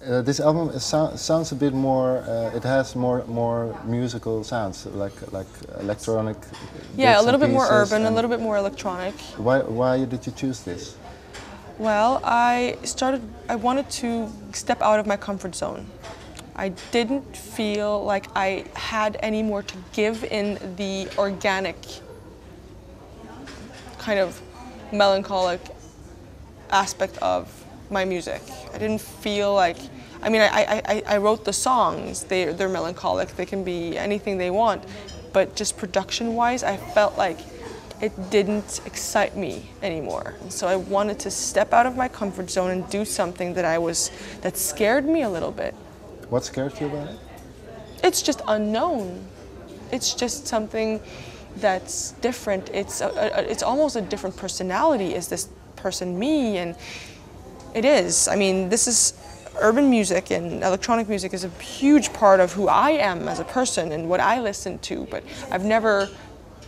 This album sounds a bit more. It has more musical sounds, like electronic. Yeah, a little bit more pieces, urban, a little bit more electronic. Why did you choose this? Well, I wanted to step out of my comfort zone. I didn't feel like I had any more to give in the organic, kind of melancholic aspect of my music. I didn't feel like, I mean, I wrote the songs, they're melancholic, they can be anything they want, but just production-wise, I felt like it didn't excite me anymore. And so I wanted to step out of my comfort zone and do something that scared me a little bit. What scared you about it? It's just unknown. It's just something that's different. It's almost a different personality. Is this person me? And it is. I mean, this is urban music, and electronic music is a huge part of who I am as a person and what I listen to, but I've never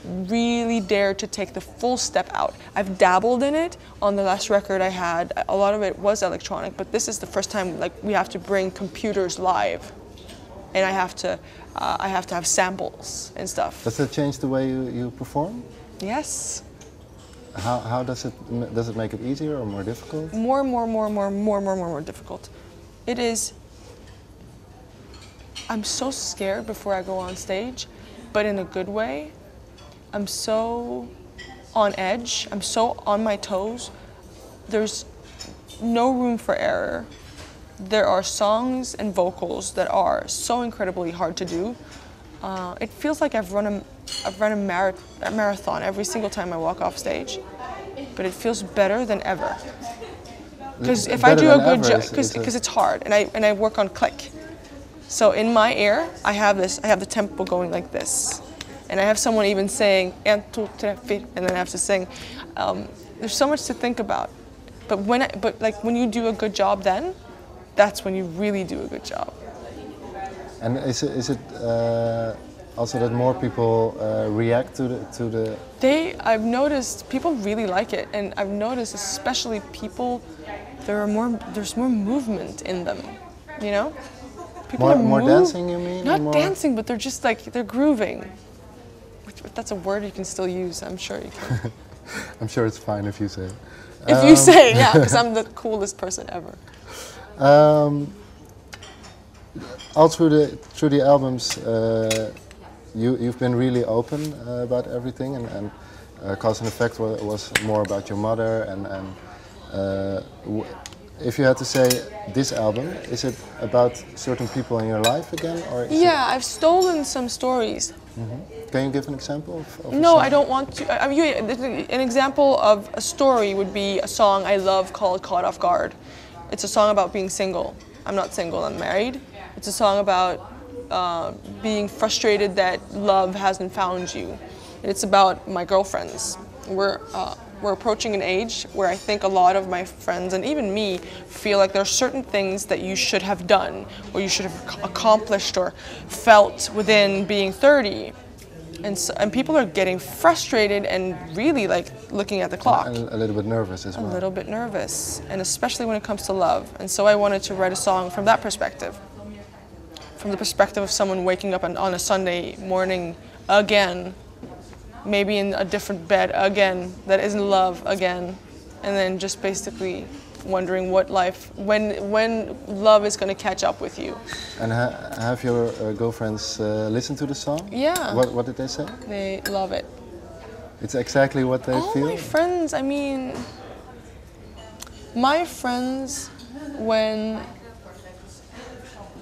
really dared to take the full step out. I've dabbled in it. On the last record I had, a lot of it was electronic, but this is the first time like we have to bring computers live, and I have to have samples and stuff. Does it change the way you perform? Yes. How does it make it easier or more difficult? More difficult. It is. I'm so scared before I go on stage, but in a good way. I'm so on edge. I'm so on my toes. There's no room for error. There are songs and vocals that are so incredibly hard to do. It feels like I've run a marathon every single time I walk off stage, but it feels better than ever. Because if I do a good job, because it's hard, and I work on click. So in my ear, I have the tempo going like this, and I have someone even saying 1, 2, 3, 4, and then I have to sing. There's so much to think about, but when you do a good job, then that's when you really do a good job. And is it also that more people react to the? I've noticed people really like it, and I've noticed especially people. There's more movement in them, you know. People more dancing, you mean? Not dancing, but they're just like they're grooving. If that's a word you can still use, I'm sure you can. I'm sure it's fine if you say it. If you say it, yeah, because I'm the coolest person ever. All through the albums, you've been really open about everything, and Cause and Effect was more about your mother, and if you had to say this album, is it about certain people in your life again, or? I've stolen some stories. Mm-hmm. Can you give an example of No, I don't want to. An example of a story would be a song I love called Caught Off Guard. It's a song about being single. I'm not single, I'm married. It's a song about being frustrated that love hasn't found you. It's about my girlfriends. We're approaching an age where I think a lot of my friends, and even me, feel like there are certain things that you should have done, or you should have accomplished or felt within being 30. And people are getting frustrated and really like looking at the clock. And a little bit nervous as well. A little bit nervous, and especially when it comes to love. And so I wanted to write a song from that perspective. From the perspective of someone waking up on a Sunday morning again, maybe in a different bed again, that isn't love again, and then just basically wondering when love is going to catch up with you. And have your girlfriends listened to the song? Yeah. What did they say? They love it. It's exactly what they feel? All my friends, I mean, my friends, when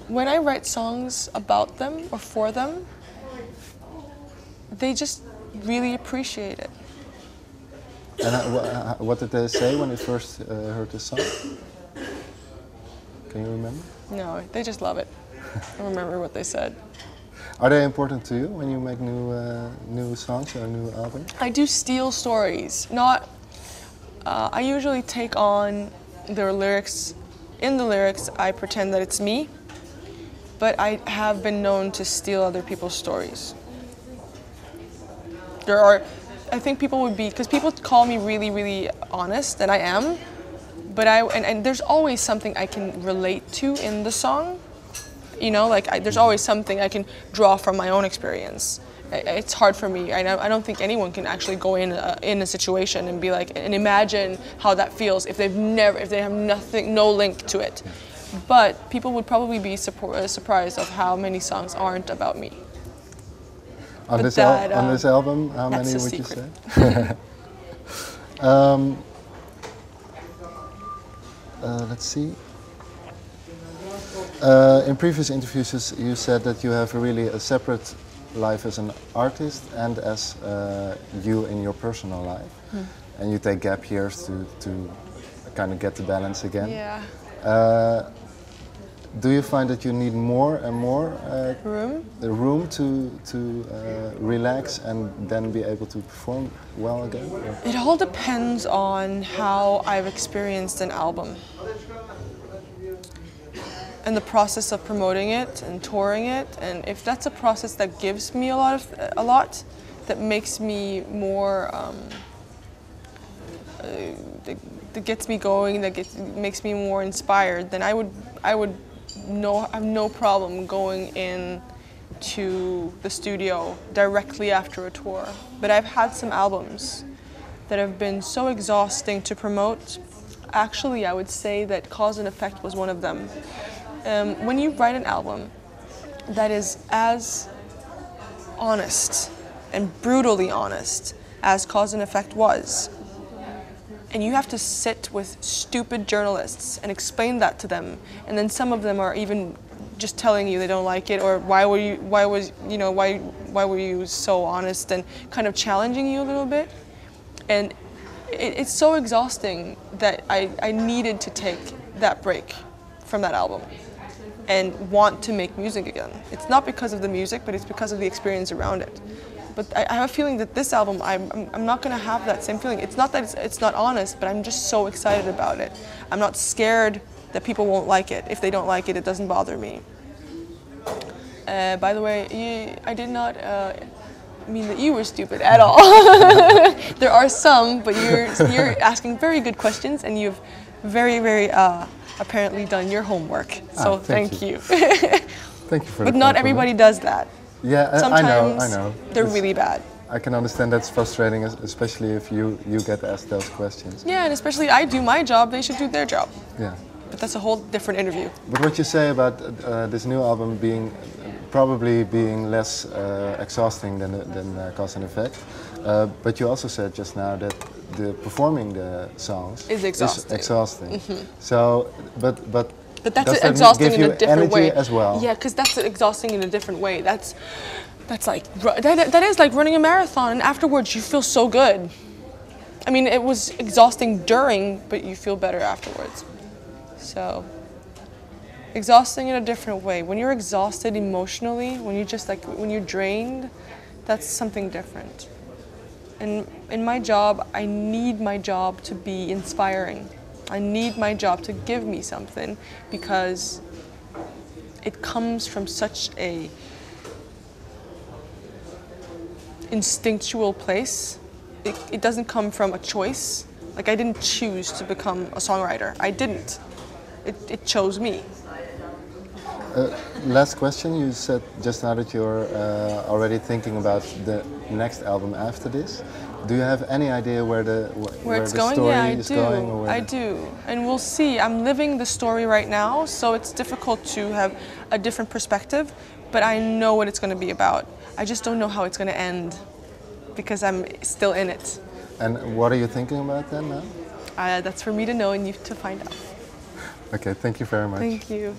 I write songs about them or for them, they just really appreciate it. And what did they say when you first heard the song? Can you remember? No, they just love it. I don't remember what they said. Are they important to you when you make new songs or a new album? I do steal stories. I usually take on their lyrics. In the lyrics, I pretend that it's me, but I have been known to steal other people's stories. I think people would be, because people call me really, really honest, and I am, But and there's always something I can relate to in the song. You know, like there's always something I can draw from my own experience. It's hard for me. I don't think anyone can actually go in a situation and be like, and imagine how that feels if they have nothing, no link to it. But people would probably be surprised of how many songs aren't about me. On this album, how many would you say? Let's see. In previous interviews, you said that you have really a separate life as an artist and as you in your personal life, and you take gap years to kind of get the balance again. Yeah. Do you find that you need more and more room to relax and then be able to perform well again? Or? It all depends on how I've experienced an album and the process of promoting it and touring it, and if that's a process that gives me a lot, that makes me more, that gets me going, makes me more inspired, then I would have no problem going in to the studio directly after a tour. But I've had some albums that have been so exhausting to promote. Actually, I would say that Cause and Effect was one of them. When you write an album that is as honest and brutally honest as Cause and Effect was, and you have to sit with stupid journalists and explain that to them, and then some of them are even just telling you they don't like it, or why were you so honest, and kind of challenging you a little bit. And it's so exhausting that I needed to take that break from that album and want to make music again. It's not because of the music, but it's because of the experience around it. But I have a feeling that this album, I'm not going to have that same feeling. It's not that it's not honest, but I'm just so excited about it. I'm not scared that people won't like it. If they don't like it, it doesn't bother me. By the way, I did not mean that you were stupid at all. There are some, but you're asking very good questions, and you've very, very apparently done your homework. So thank you. Thank you for But not everybody does that. Yeah, sometimes I know. They're really bad. I can understand that's frustrating, especially if you get asked those questions. Yeah, and especially I do my job, they should do their job. Yeah. But that's a whole different interview. But what you say about this new album probably being less exhausting than Cause and Effect, but you also said just now that performing the songs is exhausting. Mm-hmm. So, but that's exhausting in a different way as well. Yeah, because that's exhausting in a different way. That is like running a marathon, and afterwards you feel so good. I mean, it was exhausting during, but you feel better afterwards. So, exhausting in a different way. When you're exhausted emotionally, when you're drained, that's something different. And in my job, I need my job to be inspiring. I need my job to give me something, because it comes from such a instinctual place. It doesn't come from a choice. Like, I didn't choose to become a songwriter. I didn't. It chose me. Last question. You said just now that you're already thinking about the next album after this. Do you have any idea where the story is going? Or I do, and we'll see. I'm living the story right now, so it's difficult to have a different perspective, but I know what it's going to be about. I just don't know how it's going to end, because I'm still in it. And what are you thinking about then now? That's for me to know and you to find out. Okay, thank you very much. Thank you.